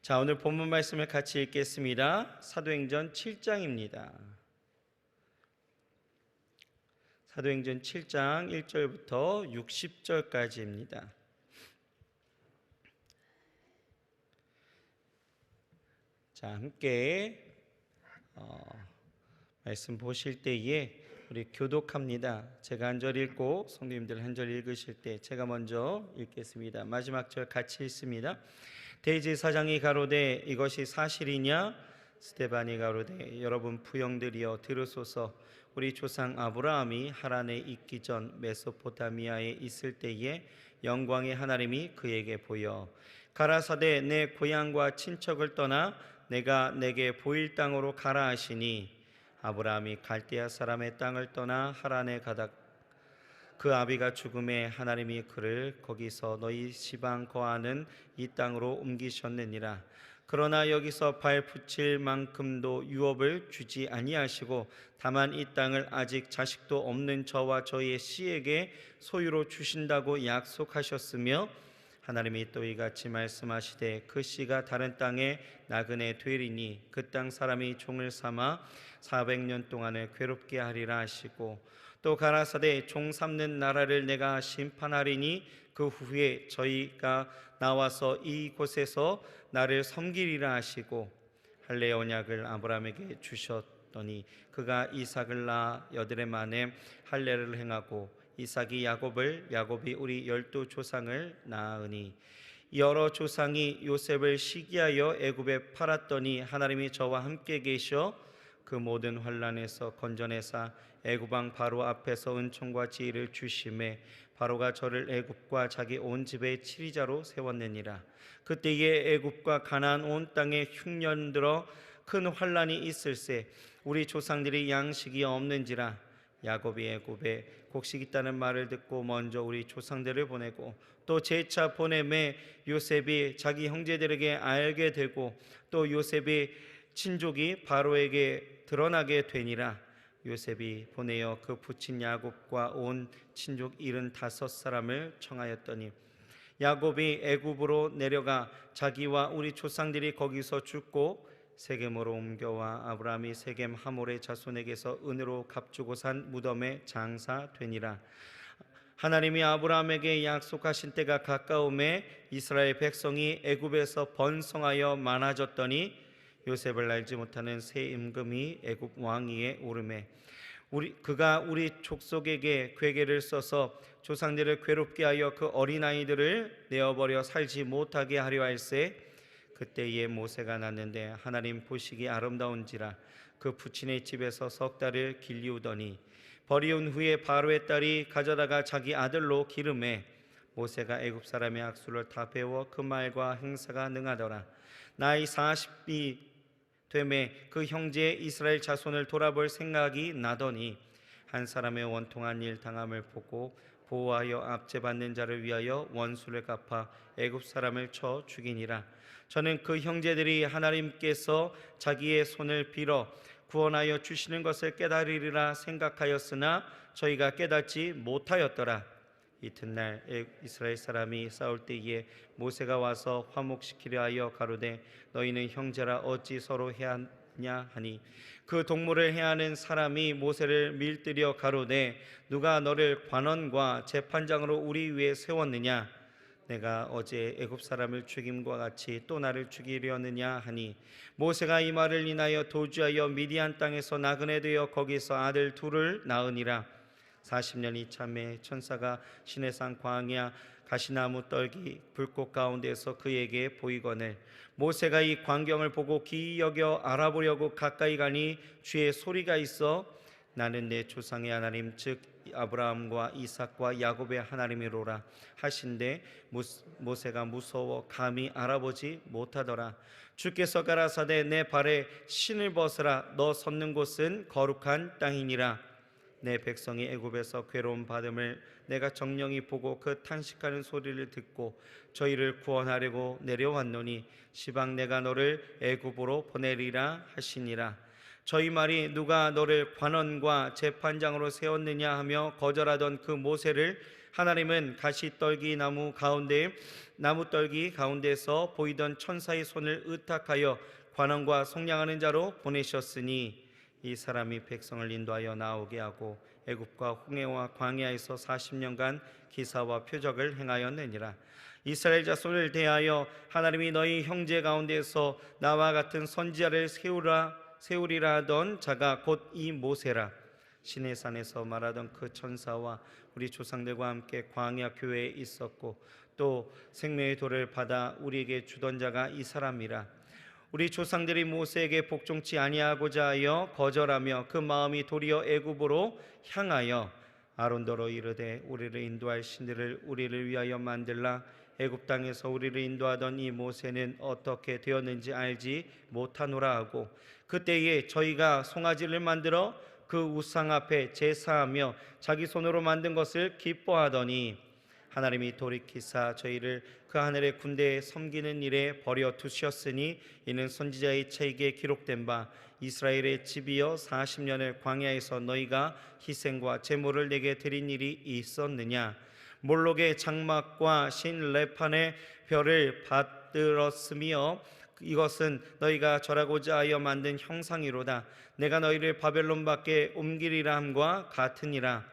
자, 오늘 본문 말씀을 같이 읽겠습니다. 사도행전 7장입니다. 사도행전 7장 1절부터 60절까지입니다. 자, 함께 말씀 보실 때에 우리 교독합니다. 제가 한 절 읽고 성도님들 한 절 읽으실 때 제가 먼저 읽겠습니다. 마지막 절 같이 읽습니다. 대제사장이 가로되 이것이 사실이냐? 스데반이 가로되 여러분 부형들이여 들으소서. 우리 조상 아브라함이 하란에 있기 전 메소포타미아에 있을 때에 영광의 하나님이 그에게 보여 가라사대 내 고향과 친척을 떠나 내가 내게 보일 땅으로 가라 하시니 아브라함이 갈대아 사람의 땅을 떠나 하란에 가다 그 아비가 죽음에 하나님이 그를 거기서 너희 지방 거하는 이 땅으로 옮기셨느니라. 그러나 여기서 발 붙일 만큼도 유업을 주지 아니하시고 다만 이 땅을 아직 자식도 없는 저와 저의 씨에게 소유로 주신다고 약속하셨으며 하나님이 또 이같이 말씀하시되 그 씨가 다른 땅에 나그네 되리니 그 땅 사람이 종을 삼아 400년 동안을 괴롭게 하리라 하시고 또 가라사대 종 삼는 나라를 내가 심판하리니 그 후에 저희가 나와서 이곳에서 나를 섬기리라 하시고 할례 언약을 아브라함에게 주셨더니 그가 이삭을 낳아 여드레 만에 할례를 행하고 이삭이 야곱을 야곱이 우리 12조상을 낳으니 여러 조상이 요셉을 시기하여 애굽에 팔았더니 하나님이 저와 함께 계셔 그 모든 환난에서 건져내사 애굽 왕 바로 앞에서 은총과 지혜를 주심에 바로가 저를 애굽과 자기 온 집의 치리자로 세웠느니라. 그때에 애굽과 가나안 온 땅에 흉년 들어 큰 환난이 있을세 우리 조상들이 양식이 없는지라. 야곱이 애굽에 곡식 있다는 말을 듣고 먼저 우리 조상들을 보내고 또 제차 보내매 요셉이 자기 형제들에게 알게 되고 또 요셉이 친족이 바로에게 드러나게 되니라. 요셉이 보내어 그 부친 야곱과 온 친족 75사람을 청하였더니 야곱이 애굽으로 내려가 자기와 우리 조상들이 거기서 죽고 세겜으로 옮겨와 아브라함이 세겜 하몰의 자손에게서 은으로 값주고 산 무덤에 장사되니라. 하나님이 아브라함에게 약속하신 때가 가까움에 이스라엘 백성이 애굽에서 번성하여 많아졌더니 요셉을 알지 못하는 새 임금이 애굽 왕위에 오르매 그가 우리 족속에게 괴계를 써서 조상들을 괴롭게 하여 그 어린아이들을 내어버려 살지 못하게 하려 할세. 그때에 모세가 났는데 하나님 보시기 아름다운지라 그 부친의 집에서 석 달을 길리우더니 버리운 후에 바로의 딸이 가져다가 자기 아들로 기르매 모세가 애굽 사람의 악수를 다 배워 그 말과 행사가 능하더라. 나이 40이 되매 그 형제 이스라엘 자손을 돌아볼 생각이 나더니 한 사람의 원통한 일 당함을 보고 보호하여 압제받는 자를 위하여 원수를 갚아 애굽 사람을 쳐 죽이니라. 저는 그 형제들이 하나님께서 자기의 손을 빌어 구원하여 주시는 것을 깨달으리라 생각하였으나 저희가 깨닫지 못하였더라. 이튿날 이스라엘 사람이 싸울 때에 모세가 와서 화목시키려 하여 가로되 너희는 형제라 어찌 서로 해하냐 하니 그 동물을 해하는 사람이 모세를 밀들여 가로되 누가 너를 관원과 재판장으로 우리 위에 세웠느냐? 내가 어제 애굽 사람을 죽임과 같이 또 나를 죽이려느냐 하니 모세가 이 말을 인하여 도주하여 미디안 땅에서 나그네 되어 거기서 아들 둘을 낳으니라. 40년이 참에 천사가 시내산 광야 가시나무 떨기 불꽃 가운데서 그에게 보이거늘 모세가 이 광경을 보고 기이 여겨 알아보려고 가까이 가니 주의 소리가 있어 나는 내 조상의 하나님 즉 아브라함과 이삭과 야곱의 하나님이로라 하신데 모세가 무서워 감히 알아보지 못하더라. 주께서 가라사대 내 발에 신을 벗으라 너 섰는 곳은 거룩한 땅이니라. 내 백성이 애굽에서 괴로움 받음을 내가 정령이 보고 그 탄식하는 소리를 듣고 저희를 구원하려고 내려왔노니 시방 내가 너를 애굽으로 보내리라 하시니라. 저희 말이 누가 너를 관원과 재판장으로 세웠느냐 하며 거절하던 그 모세를 하나님은 가시떨기 나무 떨기 가운데서 보이던 천사의 손을 의탁하여 관원과 속량하는 자로 보내셨으니 이 사람이 백성을 인도하여 나오게 하고 애굽과 홍해와 광야에서 40년간 기사와 표적을 행하였느니라. 이스라엘 자손을 대하여 하나님이 너희 형제 가운데서 나와 같은 선지자를 세우리라 하던 자가 곧 이 모세라. 시내산에서 말하던 그 천사와 우리 조상들과 함께 광야 교회에 있었고 또 생명의 돌을 받아 우리에게 주던 자가 이 사람이라. 우리 조상들이 모세에게 복종치 아니하고자 하여 거절하며 그 마음이 도리어 애굽으로 향하여 아론더러 이르되 우리를 인도할 신들을 우리를 위하여 만들라. 애굽 땅에서 우리를 인도하던 이 모세는 어떻게 되었는지 알지 못하노라 하고 그때에 저희가 송아지를 만들어 그 우상 앞에 제사하며 자기 손으로 만든 것을 기뻐하더니 하나님이 돌이키사 저희를 그 하늘의 군대에 섬기는 일에 버려 두셨으니 이는 선지자의 책에 기록된 바 이스라엘의 집이여 40년을 광야에서 너희가 희생과 제물을 내게 드린 일이 있었느냐. 몰록의 장막과 신 레판의 별을 받들었으며 이것은 너희가 절하고자 하여 만든 형상이로다. 내가 너희를 바벨론 밖에 옮기리라 함과 같으니라.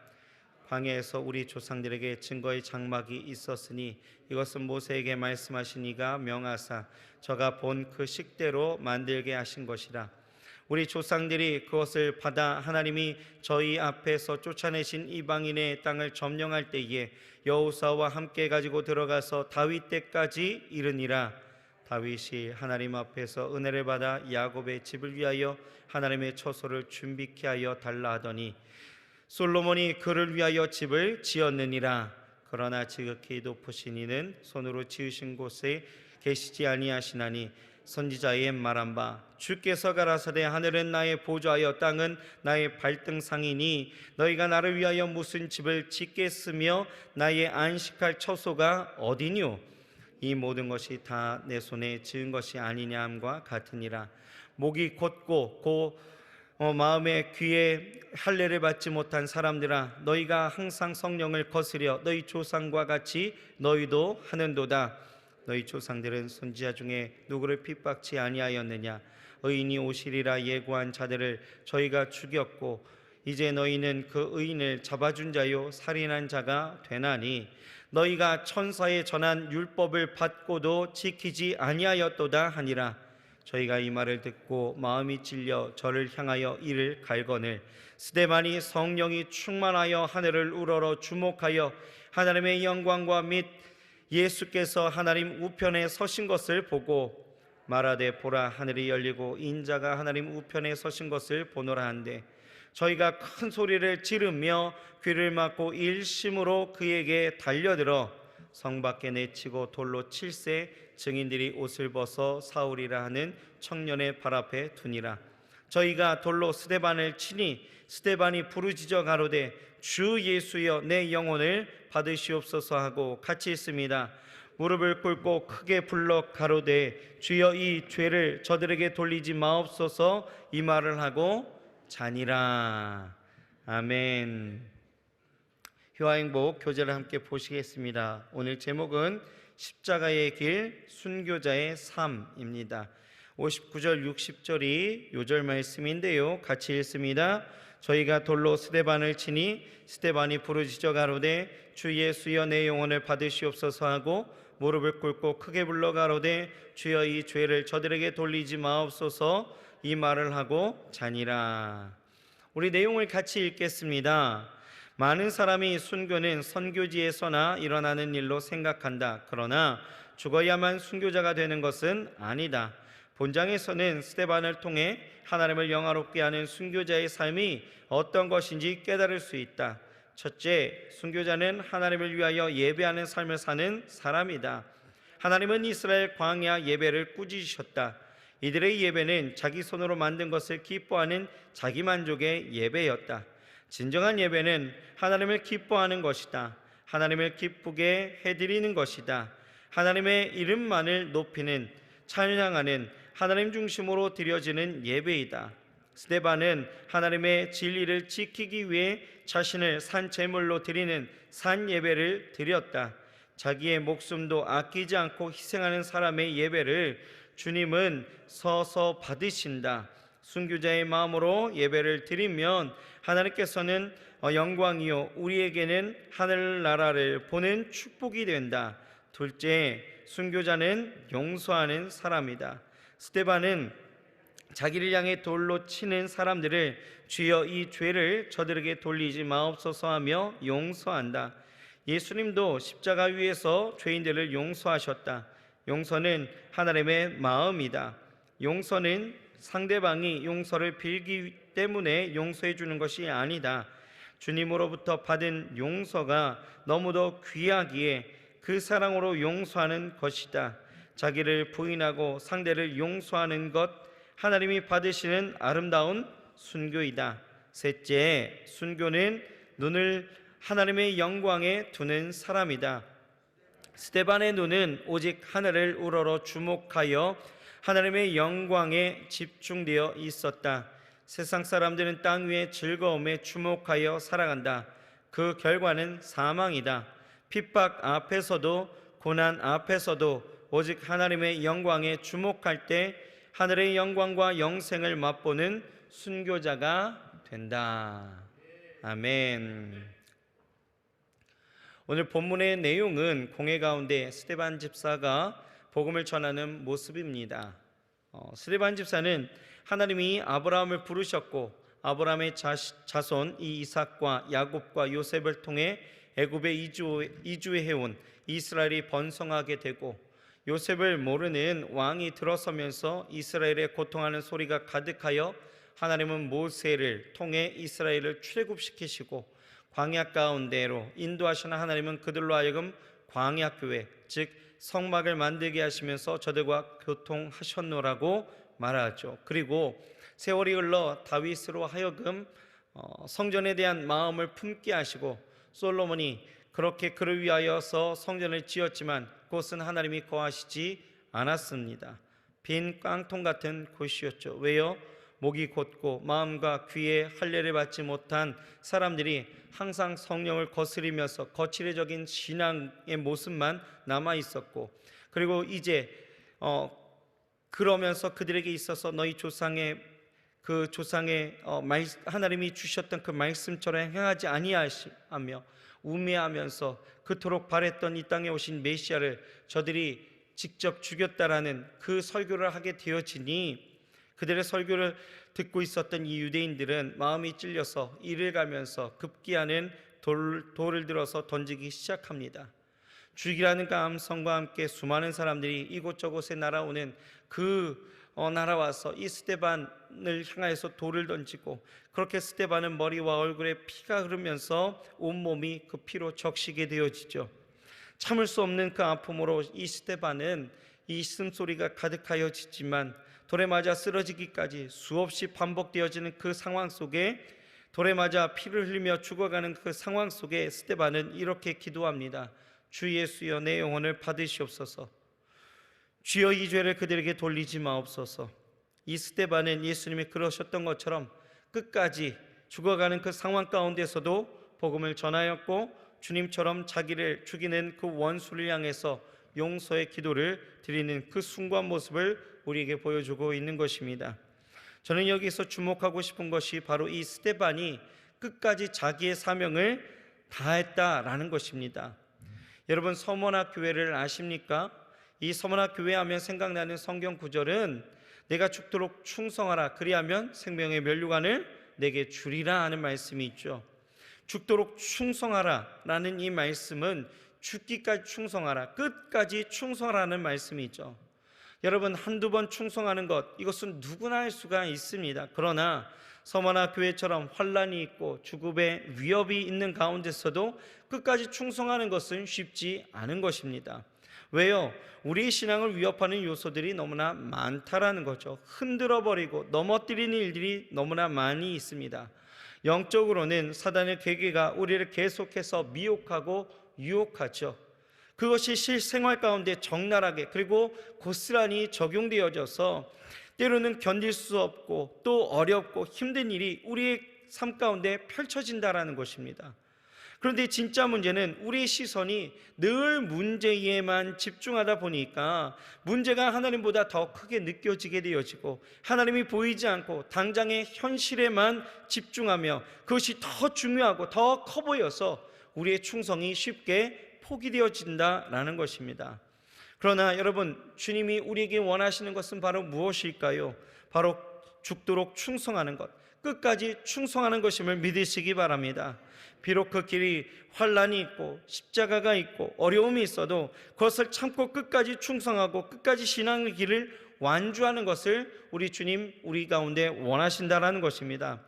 광야에서 우리 조상들에게 증거의 장막이 있었으니 이것은 모세에게 말씀하신 이가 명하사 저가 본 그 식대로 만들게 하신 것이라. 우리 조상들이 그것을 받아 하나님이 저희 앞에서 쫓아내신 이방인의 땅을 점령할 때에 여호수아와 함께 가지고 들어가서 다윗 때까지 이르니라. 다윗이 하나님 앞에서 은혜를 받아 야곱의 집을 위하여 하나님의 처소를 준비케 하여 달라 하더니 솔로몬이 그를 위하여 집을 지었느니라. 그러나 지극히 높으신 이는 손으로 지으신 곳에 계시지 아니하시나니 선지자의 말한 바 주께서 가라사대 하늘은 나의 보좌여 땅은 나의 발등상이니 너희가 나를 위하여 무슨 집을 짓겠으며 나의 안식할 처소가 어디뇨. 이 모든 것이 다 내 손에 지은 것이 아니냐 함과 같으니라. 목이 곧고 마음의 귀에 할례를 받지 못한 사람들아 너희가 항상 성령을 거스려 너희 조상과 같이 너희도 하는도다. 너희 조상들은 선지자 중에 누구를 핍박치 아니하였느냐. 의인이 오시리라 예고한 자들을 저희가 죽였고 이제 너희는 그 의인을 잡아준 자요 살인한 자가 되나니 너희가 천사의 전한 율법을 받고도 지키지 아니하였도다 하니라. 저희가 이 말을 듣고 마음이 찔려 저를 향하여 이를 갈거늘 스데반이 성령이 충만하여 하늘을 우러러 주목하여 하나님의 영광과 및 예수께서 하나님 우편에 서신 것을 보고 말하되 보라 하늘이 열리고 인자가 하나님 우편에 서신 것을 보노라 한데 저희가 큰 소리를 지르며 귀를 막고 일심으로 그에게 달려들어 성 밖에 내치고 돌로 칠세 증인들이 옷을 벗어 사울이라 하는 청년의 발 앞에 두니라. 저희가 돌로 스데반을 치니 스데반이 부르짖어 가로되 주 예수여 내 영혼을 받으시옵소서 하고 같이 있습니다. 무릎을 꿇고 크게 불러 가로되 주여 이 죄를 저들에게 돌리지 마옵소서 이 말을 하고 자니라. 아멘. 효화행복 교제를 함께 보시겠습니다. 오늘 제목은 십자가의 길 순교자의 삶입니다. 59절 60절이 요절 말씀인데요, 같이 읽습니다. 저희가 돌로 스데반을 치니 스데반이 부르짖어 가로되 주 예수여 내 영혼을 받으시옵소서 하고 무릎을 꿇고 크게 불러 가로되 주여 이 죄를 저들에게 돌리지 마옵소서 이 말을 하고 자니라. 우리 내용을 같이 읽겠습니다. 많은 사람이 순교는 선교지에서나 일어나는 일로 생각한다. 그러나 죽어야만 순교자가 되는 것은 아니다. 본장에서는 스데반을 통해 하나님을 영화롭게 하는 순교자의 삶이 어떤 것인지 깨달을 수 있다. 첫째, 순교자는 하나님을 위하여 예배하는 삶을 사는 사람이다. 하나님은 이스라엘 광야 예배를 꾸짖으셨다. 이들의 예배는 자기 손으로 만든 것을 기뻐하는 자기만족의 예배였다. 진정한 예배는 하나님을 기뻐하는 것이다. 하나님을 기쁘게 해드리는 것이다. 하나님의 이름만을 높이는, 찬양하는 하나님 중심으로 드려지는 예배이다. 스데반은 하나님의 진리를 지키기 위해 자신을 산 제물로 드리는 산 예배를 드렸다. 자기의 목숨도 아끼지 않고 희생하는 사람의 예배를 주님은 서서 받으신다. 순교자의 마음으로 예배를 드리면 하나님께서는 영광이요 우리에게는 하늘나라를 보는 축복이 된다. 둘째, 순교자는 용서하는 사람이다. 스데반은 자기를 향해 돌로 치는 사람들을 주여 이 죄를 저들에게 돌리지 마옵소서 하며 용서한다. 예수님도 십자가 위에서 죄인들을 용서하셨다. 용서는 하나님의 마음이다. 용서는 상대방이 용서를 빌기 때문에 용서해 주는 것이 아니다. 주님으로부터 받은 용서가 너무도 귀하기에 그 사랑으로 용서하는 것이다. 자기를 부인하고 상대를 용서하는 것, 하나님이 받으시는 아름다운 순교이다. 셋째, 순교는 눈을 하나님의 영광에 두는 사람이다. 스데반의 눈은 오직 하늘을 우러러 주목하여 하나님의 영광에 집중되어 있었다. 세상 사람들은 땅 위의 즐거움에 주목하여 살아간다. 그 결과는 사망이다. 핍박 앞에서도 고난 앞에서도 오직 하나님의 영광에 주목할 때 하늘의 영광과 영생을 맛보는 순교자가 된다. 아멘. 오늘 본문의 내용은 공회 가운데 스데반 집사가 복음을 전하는 모습입니다. 스데반 집사는 하나님이 아브라함을 부르셨고 아브라함의 자손 이삭과 야곱과 요셉을 통해 애굽에 이주해온 이스라엘이 번성하게 되고 요셉을 모르는 왕이 들어서면서 이스라엘에 고통하는 소리가 가득하여 하나님은 모세를 통해 이스라엘을 출애굽시키시고 광야 가운데로 인도하시는 하나님은 그들로 하여금 광야교회 즉 성막을 만들게 하시면서 저들과 교통하셨노라고 말하죠. 그리고 세월이 흘러 다윗으로 하여금 성전에 대한 마음을 품게 하시고 솔로몬이 그렇게 그를 위하여서 성전을 지었지만 그곳은 하나님이 거하시지 않았습니다. 빈 깡통 같은 곳이었죠. 왜요? 목이 곧고 마음과 귀에 할례를 받지 못한 사람들이 항상 성령을 거스리면서 거칠어진 신앙의 모습만 남아 있었고, 그리고 이제 그러면서 그들에게 있어서 너희 조상의 하나님이 주셨던 그 말씀처럼 행하지 아니하며 우매하면서 그토록 바랬던 이 땅에 오신 메시아를 저들이 직접 죽였다라는 그 설교를 하게 되어지니 그들의 설교를 듣고 있었던 이 유대인들은 마음이 찔려서 이를 가면서 급기야는 돌을 들어서 던지기 시작합니다. 죽이라는 감성과 함께 수많은 사람들이 이곳저곳에 날아오는 날아와서 이 스데반을 향해서 돌을 던지고, 그렇게 스데반은 머리와 얼굴에 피가 흐르면서 온몸이 그 피로 적시게 되어지죠. 참을 수 없는 그 아픔으로 이 스데반은 이 숨소리가 가득하여지지만 돌에 맞아 쓰러지기까지 수없이 반복되어지는 그 상황 속에, 돌에 맞아 피를 흘리며 죽어가는 그 상황 속에 스데반은 이렇게 기도합니다. 주 예수여, 내 영혼을 받으시옵소서. 주여, 이 죄를 그들에게 돌리지 마옵소서. 이 스데반은 예수님이 그러셨던 것처럼 끝까지 죽어가는 그 상황 가운데서도 복음을 전하였고, 주님처럼 자기를 죽이는 그 원수를 향해서 용서의 기도를 드리는 그 숭고한 모습을 우리에게 보여주고 있는 것입니다. 저는 여기서 주목하고 싶은 것이 바로 이 스데반이 끝까지 자기의 사명을 다했다라는 것입니다. 여러분, 서머나 교회를 아십니까? 이 서머나 교회 하면 생각나는 성경 구절은 내가 죽도록 충성하라, 그리하면 생명의 면류관을 내게 주리라 하는 말씀이 있죠. 죽도록 충성하라 라는 이 말씀은 죽기까지 충성하라, 끝까지 충성하라는 말씀이죠. 여러분, 한두 번 충성하는 것, 이것은 누구나 할 수가 있습니다. 그러나 서머나 교회처럼 환난이 있고 죽음의 위협이 있는 가운데서도 끝까지 충성하는 것은 쉽지 않은 것입니다. 왜요? 우리의 신앙을 위협하는 요소들이 너무나 많다라는 거죠. 흔들어버리고 넘어뜨리는 일들이 너무나 많이 있습니다. 영적으로는 사단의 괴계가 우리를 계속해서 미혹하고 유혹하죠. 그것이 실생활 가운데 적나라하게 그리고 고스란히 적용되어져서 때로는 견딜 수 없고 또 어렵고 힘든 일이 우리의 삶 가운데 펼쳐진다라는 것입니다. 그런데 진짜 문제는 우리의 시선이 늘 문제에만 집중하다 보니까 문제가 하나님보다 더 크게 느껴지게 되어지고, 하나님이 보이지 않고 당장의 현실에만 집중하며 그것이 더 중요하고 더 커 보여서 우리의 충성이 쉽게 포기되어진다라는 것입니다. 그러나 여러분, 주님이 우리에게 원하시는 것은 바로 무엇일까요? 바로 죽도록 충성하는 것, 끝까지 충성하는 것임을 믿으시기 바랍니다. 비록 그 길이 환난이 있고 십자가가 있고 어려움이 있어도 그것을 참고 끝까지 충성하고 끝까지 신앙의 길을 완주하는 것을 우리 주님 우리 가운데 원하신다라는 것입니다.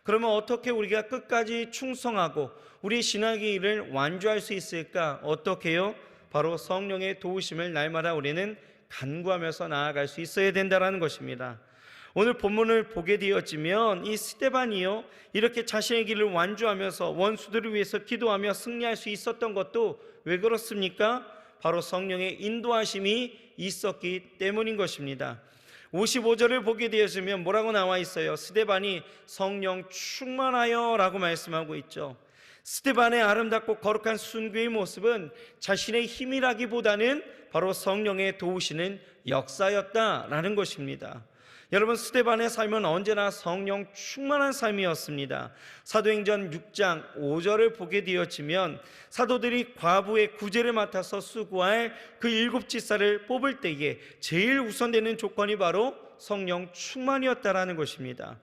그러면 어떻게 우리가 끝까지 충성하고 우리 신앙의 길을 완주할 수 있을까? 어떻게 해요? 바로 성령의 도우심을 날마다 우리는 간구하면서 나아갈 수 있어야 된다는 것입니다. 오늘 본문을 보게 되어지면 이 스데반이요, 이렇게 자신의 길을 완주하면서 원수들을 위해서 기도하며 승리할 수 있었던 것도 왜 그렇습니까? 바로 성령의 인도하심이 있었기 때문인 것입니다. 55절을 보게 되어지면 뭐라고 나와 있어요? 스데반이 성령 충만하여 라고 말씀하고 있죠. 스데반의 아름답고 거룩한 순교의 모습은 자신의 힘이라기보다는 바로 성령의 도우시는 역사였다라는 것입니다. 여러분, 스데반의 삶은 언제나 성령 충만한 삶이었습니다. 사도행전 6장 5절을 보게 되어지면 사도들이 과부의 구제를 맡아서 수고할 그 7지사를 뽑을 때에 제일 우선되는 조건이 바로 성령 충만이었다라는 것입니다.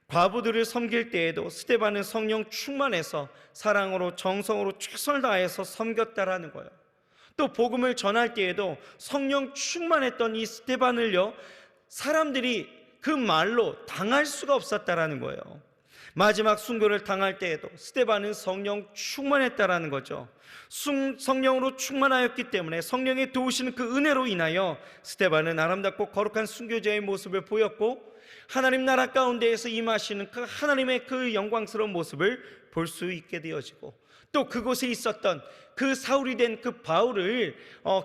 과부들을 섬길 때에도 스데반은 성령 충만해서 사랑으로 정성으로 최선을 다해서 섬겼다라는 거예요. 또 복음을 전할 때에도 성령 충만했던 이 스데반을요, 사람들이 그 말로 당할 수가 없었다라는 거예요. 마지막 순교를 당할 때에도 스데반은 성령 충만했다라는 거죠. 성령으로 충만하였기 때문에 성령의 도우시는 그 은혜로 인하여 스데반은 아름답고 거룩한 순교자의 모습을 보였고, 하나님 나라 가운데에서 임하시는 그 하나님의 그 영광스러운 모습을 볼 수 있게 되어지고, 또 그곳에 있었던 그 사울이 된 그 바울을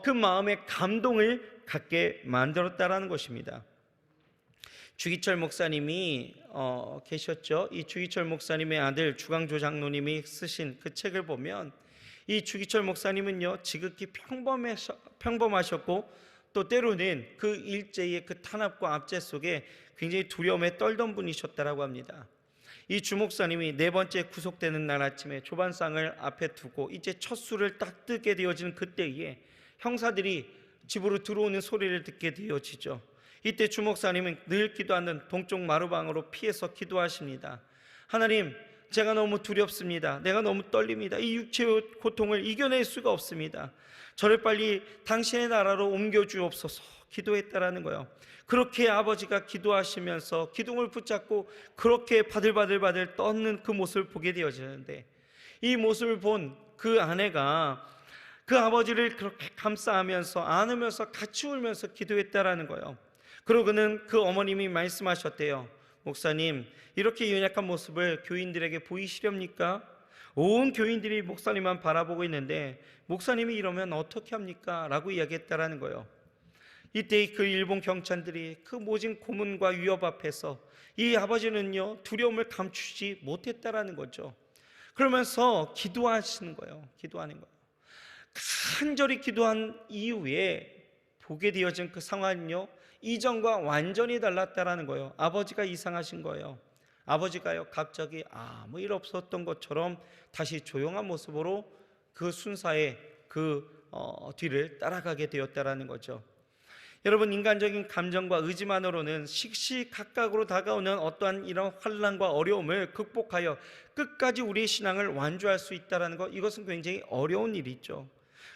그 마음의 감동을 갖게 만들었다라는 것입니다. 주기철 목사님이 계셨죠. 이 주기철 목사님의 아들 주강조 장로님이 쓰신 그 책을 보면 이 주기철 목사님은요, 지극히 평범하셨고 또 때로는 그 일제의 그 탄압과 압제 속에 굉장히 두려움에 떨던 분이셨다라고 합니다. 이 주 목사님이 4번째 구속되는 날 아침에 조반상을 앞에 두고 이제 첫 술을 딱 뜨게 되어지는 그때에 형사들이 집으로 들어오는 소리를 듣게 되어지죠. 이때 주 목사님은 늘 기도하는 동쪽 마루방으로 피해서 기도하십니다. 하나님, 제가 너무 두렵습니다. 내가 너무 떨립니다. 이 육체의 고통을 이겨낼 수가 없습니다. 저를 빨리 당신의 나라로 옮겨주옵소서 기도했다라는 거예요. 그렇게 아버지가 기도하시면서 기둥을 붙잡고 그렇게 바들바들 떠는 그 모습을 보게 되어지는데, 이 모습을 본 그 아내가 그 아버지를 그렇게 감싸하면서 안으면서 같이 울면서 기도했다라는 거예요. 그러고는 그 어머님이 말씀하셨대요. 목사님, 이렇게 연약한 모습을 교인들에게 보이시렵니까? 온 교인들이 목사님만 바라보고 있는데 목사님이 이러면 어떻게 합니까? 라고 이야기했다라는 거예요. 이때 그 일본 경찰들이 그 모진 고문과 위협 앞에서 이 아버지는요, 두려움을 감추지 못했다라는 거죠. 그러면서 기도하시는 거예요. 기도하는 거예요. 간절히 기도한 이후에 보게 되어진 그 상황은요, 이전과 완전히 달랐다라는 거예요. 아버지가 이상하신 거예요. 아버지가요, 갑자기 아무 일 없었던 것처럼 다시 조용한 모습으로 그 순사의 그 뒤를 따라가게 되었다라는 거죠. 여러분, 인간적인 감정과 의지만으로는 시시각각으로 다가오는 어떠한 이런 환난과 어려움을 극복하여 끝까지 우리의 신앙을 완주할 수 있다는 것, 이것은 굉장히 어려운 일이죠.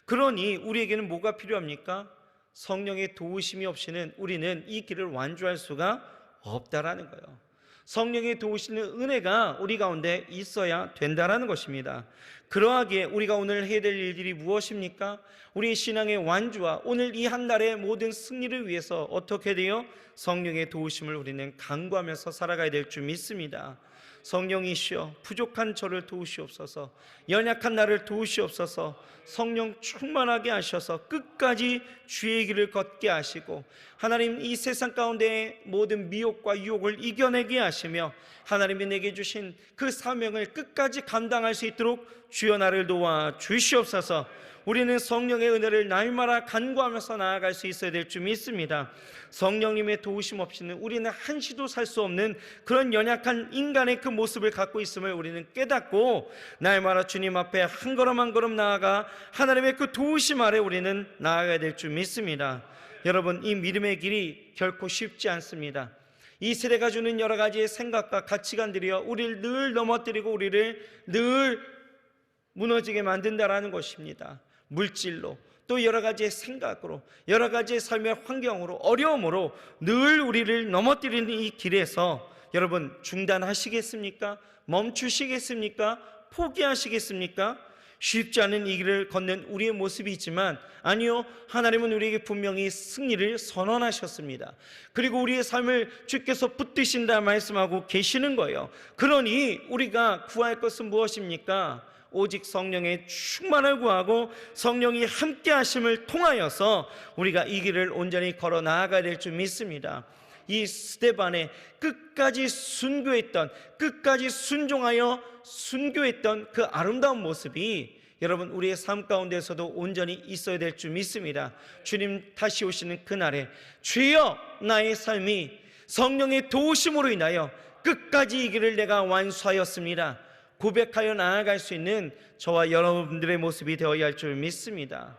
그러니 우리에게는 뭐가 필요합니까? 성령의 도우심이 없이는 우리는 이 길을 완주할 수가 없다라는 거예요. 성령의 도우시는 은혜가 우리 가운데 있어야 된다라는 것입니다. 그러하기에 우리가 오늘 해야 될 일들이 무엇입니까? 우리의 신앙의 완주와 오늘 이 한 달의 모든 승리를 위해서 어떻게 돼요? 성령의 도우심을 우리는 간구하면서 살아가야 될 줄 믿습니다. 성령이시여 부족한 저를 도우시옵소서. 연약한 나를 도우시옵소서. 성령 충만하게 하셔서 끝까지 주의 길을 걷게 하시고 하나님 이 세상 가운데 모든 미혹과 유혹을 이겨내게 하시며 하나님이 내게 주신 그 사명을 끝까지 감당할 수 있도록 주여 나를 도와 주시옵소서. 우리는 성령의 은혜를 날마다 간구하면서 나아갈 수 있어야 될 줄 믿습니다. 성령님의 도우심 없이는 우리는 한시도 살 수 없는 그런 연약한 인간의 그 모습을 갖고 있음을 우리는 깨닫고 날마다 주님 앞에 한 걸음 한 걸음 나아가 하나님의 그 도우심 아래 우리는 나아가야 될 줄 믿습니다. 여러분, 이 믿음의 길이 결코 쉽지 않습니다. 이 세대가 주는 여러 가지의 생각과 가치관들이여 우리를 늘 넘어뜨리고 우리를 늘 무너지게 만든다라는 것입니다. 물질로 또 여러 가지의 생각으로 여러 가지의 삶의 환경으로 어려움으로 늘 우리를 넘어뜨리는 이 길에서 여러분 중단하시겠습니까? 멈추시겠습니까? 포기하시겠습니까? 쉽지 않은 이 길을 걷는 우리의 모습이지만 아니요, 하나님은 우리에게 분명히 승리를 선언하셨습니다. 그리고 우리의 삶을 주께서 붙드신다 말씀하고 계시는 거예요. 그러니 우리가 구할 것은 무엇입니까? 오직 성령의 충만을 구하고 성령이 함께 하심을 통하여서 우리가 이 길을 온전히 걸어 나아가야 될 줄 믿습니다. 이 스데반의 끝까지 순교했던, 끝까지 순종하여 순교했던 그 아름다운 모습이 여러분 우리의 삶 가운데서도 온전히 있어야 될 줄 믿습니다. 주님 다시 오시는 그날에 주여 나의 삶이 성령의 도우심으로 인하여 끝까지 이 길을 내가 완수하였습니다 고백하여 나아갈 수 있는 저와 여러분들의 모습이 되어야 할 줄 믿습니다.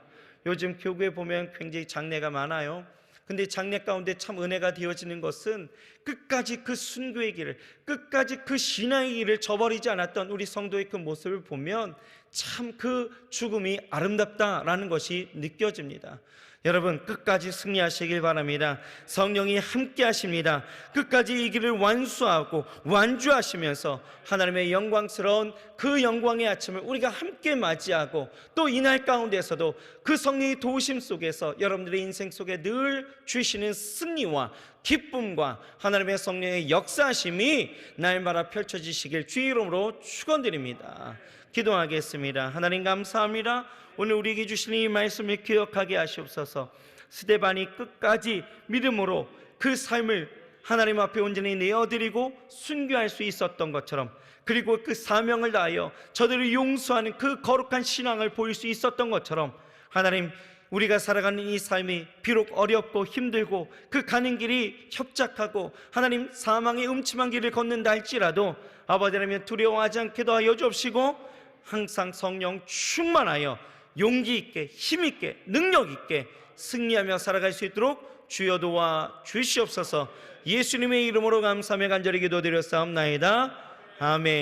요즘 교구에 보면 굉장히 장례가 많아요. 근데 장례 가운데 참 은혜가 되어지는 것은 끝까지 그 순교의 길을, 끝까지 그 신앙의 길을 저버리지 않았던 우리 성도의 그 모습을 보면 참 그 죽음이 아름답다라는 것이 느껴집니다. 여러분 끝까지 승리하시길 바랍니다. 성령이 함께 하십니다. 끝까지 이 길을 완수하고 완주하시면서 하나님의 영광스러운 그 영광의 아침을 우리가 함께 맞이하고 또 이날 가운데서도 그 성령의 도우심 속에서 여러분들의 인생 속에 늘 주시는 승리와 기쁨과 하나님의 성령의 역사하심이 날마다 펼쳐지시길 주의 이름으로 축원드립니다. 기도하겠습니다. 하나님 감사합니다. 오늘 우리에게 주신 이 말씀을 기억하게 하시옵소서. 스데반이 끝까지 믿음으로 그 삶을 하나님 앞에 온전히 내어드리고 순교할 수 있었던 것처럼, 그리고 그 사명을 다하여 저들을 용서하는 그 거룩한 신앙을 보일 수 있었던 것처럼, 하나님 우리가 살아가는 이 삶이 비록 어렵고 힘들고 그 가는 길이 협착하고 하나님 사망의 음침한 길을 걷는다 할지라도 아버지 하나님 두려워하지 않게도 하여 주옵시고 항상 성령 충만하여 용기 있게 힘 있게 능력 있게 승리하며 살아갈 수 있도록 주여 도와 주시옵소서. 예수님의 이름으로 감사하며 간절히 기도드렸사옵나이다. 아멘.